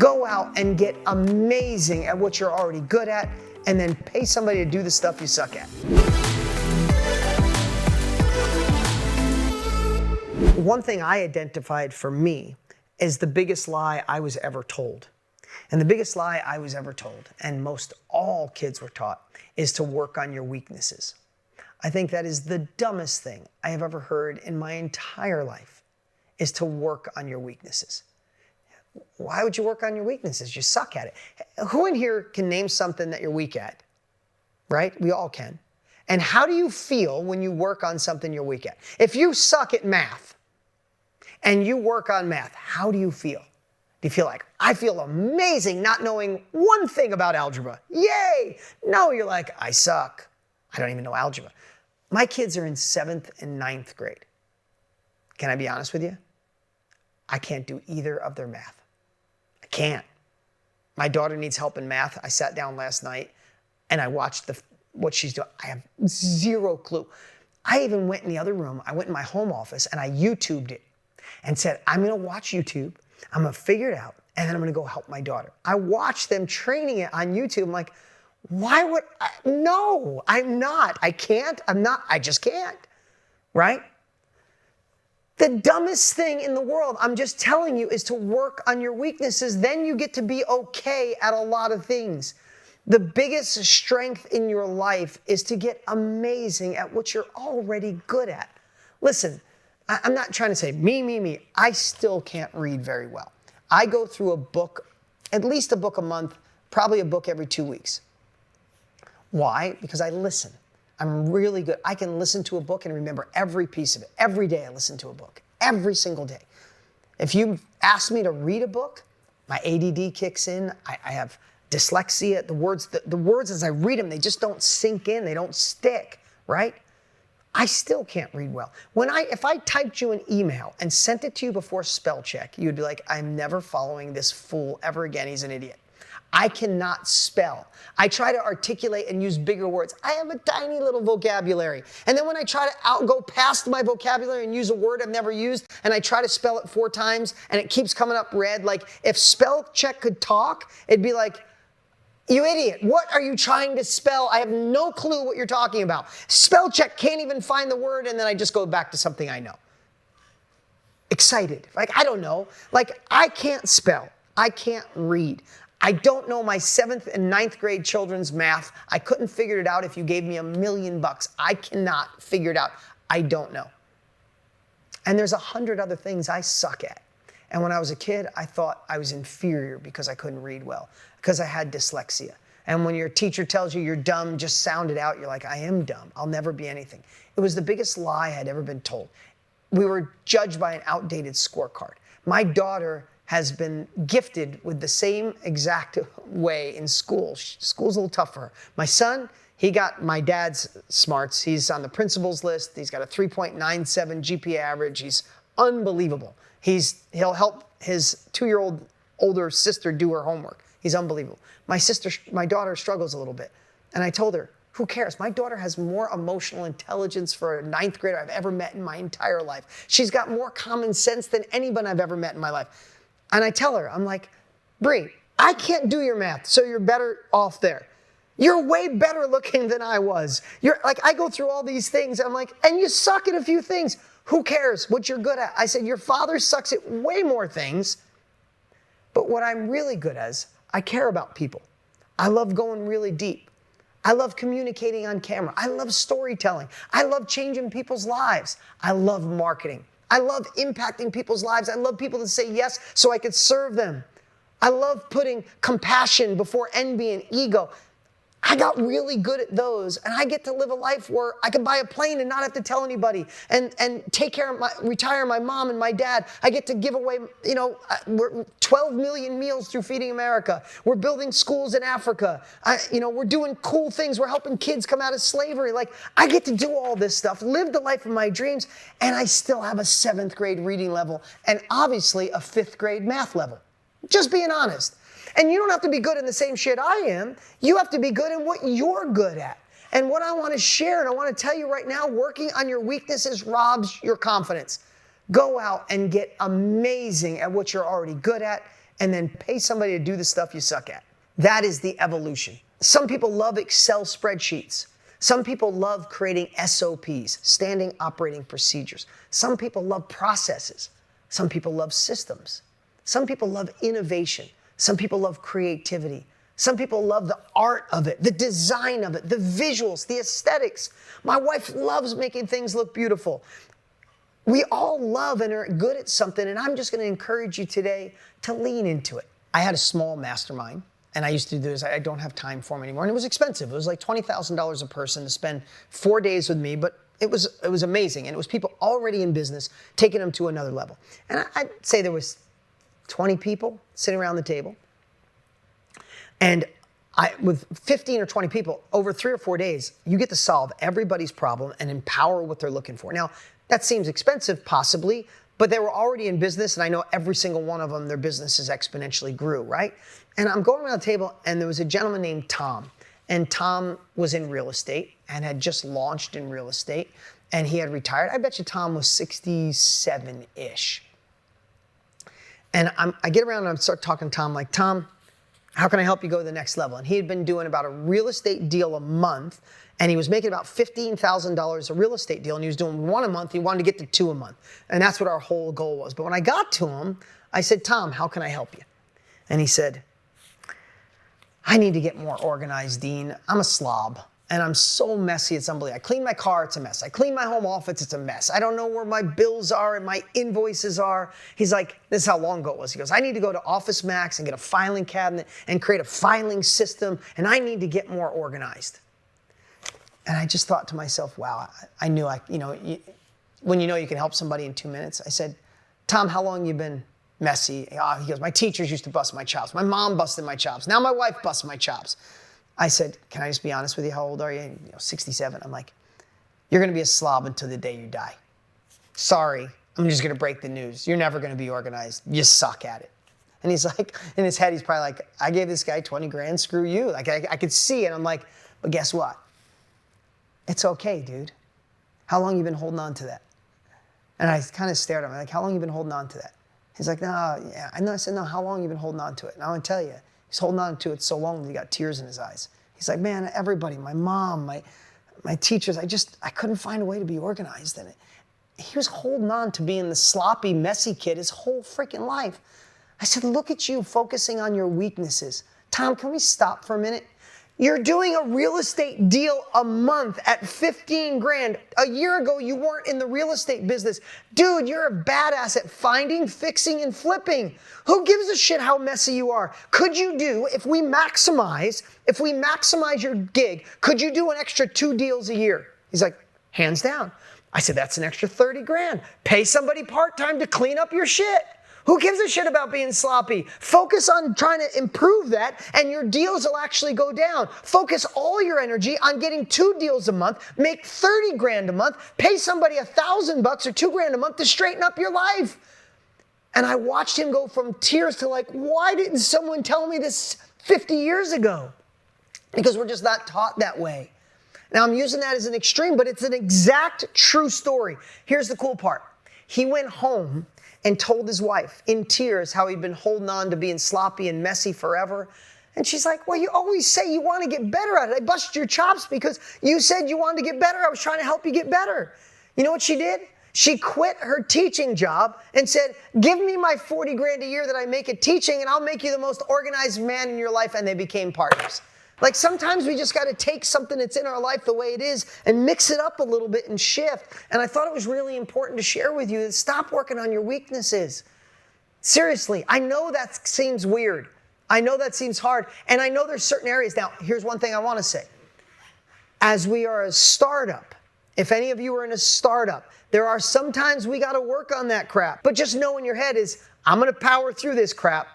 Go out and get amazing at what you're already good at, and then pay somebody to do the stuff you suck at. One thing I identified for me is the biggest lie I was ever told. And the biggest lie I was ever told, and most all kids were taught, is to work on your weaknesses. I think that is the dumbest thing I have ever heard in my entire life, is to work on your weaknesses. Why would you work on your weaknesses? You suck at it. Who in here can name something that you're weak at? Right? We all can. And how do you feel when you work on something you're weak at? If you suck at math and you work on math, how do you feel? Do you feel like, I feel amazing not knowing one thing about algebra? Yay! No, you're like, I suck. I don't even know algebra. My kids are in 7th and 9th grade. Can I be honest with you? I can't do either of their math. I can't. My daughter needs help in math. I sat down last night and I watched what she's doing. I have zero clue. I even went in the other room. I went in my home office and I YouTubed it and said, I'm going to watch YouTube. I'm going to figure it out, and then I'm going to go help my daughter. I watched them training it on YouTube. I'm like, why would I? No, I'm not. I can't. I'm not. I just can't. Right? The dumbest thing in the world, I'm just telling you, is to work on your weaknesses. Then you get to be okay at a lot of things. The biggest strength in your life is to get amazing at what you're already good at. Listen, I'm not trying to say me. I still can't read very well. I go through a book, at least a book a month, probably a book every 2 weeks. Why? Because I listen. I'm really good. I can listen to a book and remember every piece of it. Every day I listen to a book. Every single day. If you ask me to read a book, my ADD kicks in. I have dyslexia. The words as I read them, they just don't sink in. They don't stick, right? I still can't read well. If I typed you an email and sent it to you before spell check, you'd be like, I'm never following this fool ever again. He's an idiot. I cannot spell. I try to articulate and use bigger words. I have a tiny little vocabulary. And then when I try to go past my vocabulary and use a word I've never used, and I try to spell it 4 times and it keeps coming up red, like if spell check could talk, it'd be like, you idiot, what are you trying to spell? I have no clue what you're talking about. Spell check can't even find the word, and then I just go back to something I know. Excited, like I don't know. Like I can't spell, I can't read. I don't know my 7th and 9th grade children's math. I couldn't figure it out if you gave me $1 million. I cannot figure it out. I don't know. And there's 100 other things I suck at. And when I was a kid, I thought I was inferior because I couldn't read well, because I had dyslexia. And when your teacher tells you you're dumb, just sound it out. You're like, I am dumb. I'll never be anything. It was the biggest lie I'd ever been told. We were judged by an outdated scorecard. My daughter has been gifted with the same exact way in school. School's a little tough for her. My son, he got my dad's smarts. He's on the principal's list. He's got a 3.97 GPA average. He's unbelievable. He'll help his 2-year-old older sister do her homework. He's unbelievable. My daughter struggles a little bit. And I told her, who cares? My daughter has more emotional intelligence for a 9th grader I've ever met in my entire life. She's got more common sense than anyone I've ever met in my life. And I tell her, I'm like, Bree, I can't do your math, so you're better off there. You're way better looking than I was. I go through all these things. I'm like, and you suck at a few things. Who cares what you're good at? I said, your father sucks at way more things. But what I'm really good at is I care about people. I love going really deep. I love communicating on camera. I love storytelling. I love changing people's lives. I love marketing. I love impacting people's lives. I love people to say yes so I could serve them. I love putting compassion before envy and ego. I got really good at those, and I get to live a life where I can buy a plane and not have to tell anybody, and take care of retire my mom and my dad. I get to give away, we're 12 million meals through Feeding America. We're building schools in Africa. We're doing cool things. We're helping kids come out of slavery. Like, I get to do all this stuff, live the life of my dreams, and I still have a 7th grade reading level, and obviously a 5th grade math level. Just being honest. And you don't have to be good in the same shit I am. You have to be good in what you're good at. And what I want to share, and I want to tell you right now, working on your weaknesses robs your confidence. Go out and get amazing at what you're already good at, and then pay somebody to do the stuff you suck at. That is the evolution. Some people love Excel spreadsheets. Some people love creating SOPs, standing operating procedures. Some people love processes. Some people love systems. Some people love innovation. Some people love creativity. Some people love the art of it, the design of it, the visuals, the aesthetics. My wife loves making things look beautiful. We all love and are good at something, and I'm just going to encourage you today to lean into it. I had a small mastermind, and I used to do this. I don't have time for them anymore, and it was expensive. It was like $20,000 a person to spend 4 days with me, but it was amazing, and it was people already in business taking them to another level. And I'd say there was 20 people sitting around the table, and with 15 or 20 people, over 3 or 4 days, you get to solve everybody's problem and empower what they're looking for. Now, that seems expensive, possibly, but they were already in business, and I know every single one of them, their businesses exponentially grew, right? And I'm going around the table, and there was a gentleman named Tom, and Tom was in real estate and had just launched in real estate, and he had retired. I bet you Tom was 67-ish. And I get around and I start talking to Tom, like, Tom, how can I help you go to the next level? And he had been doing about a real estate deal a month, and he was making about $15,000 a real estate deal, and he was doing 1 a month. He wanted to get to 2 a month, and that's what our whole goal was. But when I got to him, I said, Tom, how can I help you? And he said, I need to get more organized, Dean. I'm a slob, and I'm so messy, it's unbelievable. I clean my car, it's a mess. I clean my home office, it's a mess. I don't know where my bills are and my invoices are. He's like, this is how long ago it was. He goes, I need to go to Office Max and get a filing cabinet and create a filing system, and I need to get more organized. And I just thought to myself, wow, I knew when you know you can help somebody in 2 minutes. I said, Tom, how long you been messy? He goes, my teachers used to bust my chops. My mom busted my chops. Now my wife busts my chops. I said, can I just be honest with you? How old are you? 67. I'm like, you're going to be a slob until the day you die. Sorry, I'm just going to break the news. You're never going to be organized. You suck at it. And he's like, in his head, he's probably like, I gave this guy 20 grand, screw you. Like, I could see it. I'm like, but guess what? It's okay, dude. How long you been holding on to that? And I kind of stared at him, like, how long you been holding on to that? He's like, no, yeah. I said, no, how long you been holding on to it? And I want to tell you, he's holding on to it so long that he got tears in his eyes. He's like, man, everybody, my mom, my teachers, I couldn't find a way to be organized in it. He was holding on to being the sloppy, messy kid his whole freaking life. I said, look at you focusing on your weaknesses. Tom, can we stop for a minute? You're doing a real estate deal a month at 15 grand. A year ago, you weren't in the real estate business. Dude, you're a badass at finding, fixing, and flipping. Who gives a shit how messy you are? Could you do, if we maximize your gig, could you do an extra 2 deals a year? He's like, hands down. I said, that's an extra 30 grand. Pay somebody part-time to clean up your shit. Who gives a shit about being sloppy? Focus on trying to improve that, and your deals will actually go down. Focus all your energy on getting 2 deals a month, make 30 grand a month, pay somebody $1,000 or 2 grand a month to straighten up your life. And I watched him go from tears to like, why didn't someone tell me this 50 years ago? Because we're just not taught that way. Now I'm using that as an extreme, but it's an exact true story. Here's the cool part. He went home and told his wife in tears how he'd been holding on to being sloppy and messy forever. And she's like, well, you always say you want to get better at it. I busted your chops because you said you wanted to get better. I was trying to help you get better. You know what she did? She quit her teaching job and said, give me my 40 grand a year that I make at teaching and I'll make you the most organized man in your life. And they became partners. Like sometimes we just got to take something that's in our life the way it is and mix it up a little bit and shift. And I thought it was really important to share with you that stop working on your weaknesses. Seriously, I know that seems weird. I know that seems hard. And I know there's certain areas. Now, here's one thing I want to say. As we are a startup, if any of you are in a startup, there are sometimes we got to work on that crap. But just know in your head is, I'm going to power through this crap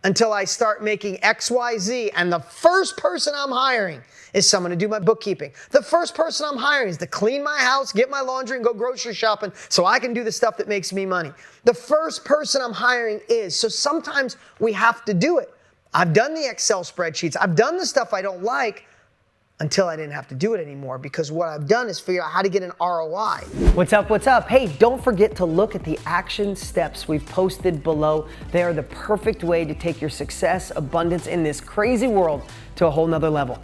until I start making X, Y, Z. And the first person I'm hiring is someone to do my bookkeeping. The first person I'm hiring is to clean my house, get my laundry, and go grocery shopping so I can do the stuff that makes me money. The first person I'm hiring is. So sometimes we have to do it. I've done the Excel spreadsheets. I've done the stuff I don't like, until I didn't have to do it anymore, because what I've done is figure out how to get an ROI. What's up, what's up? Hey, don't forget to look at the action steps we've posted below. They are the perfect way to take your success, abundance in this crazy world to a whole nother level.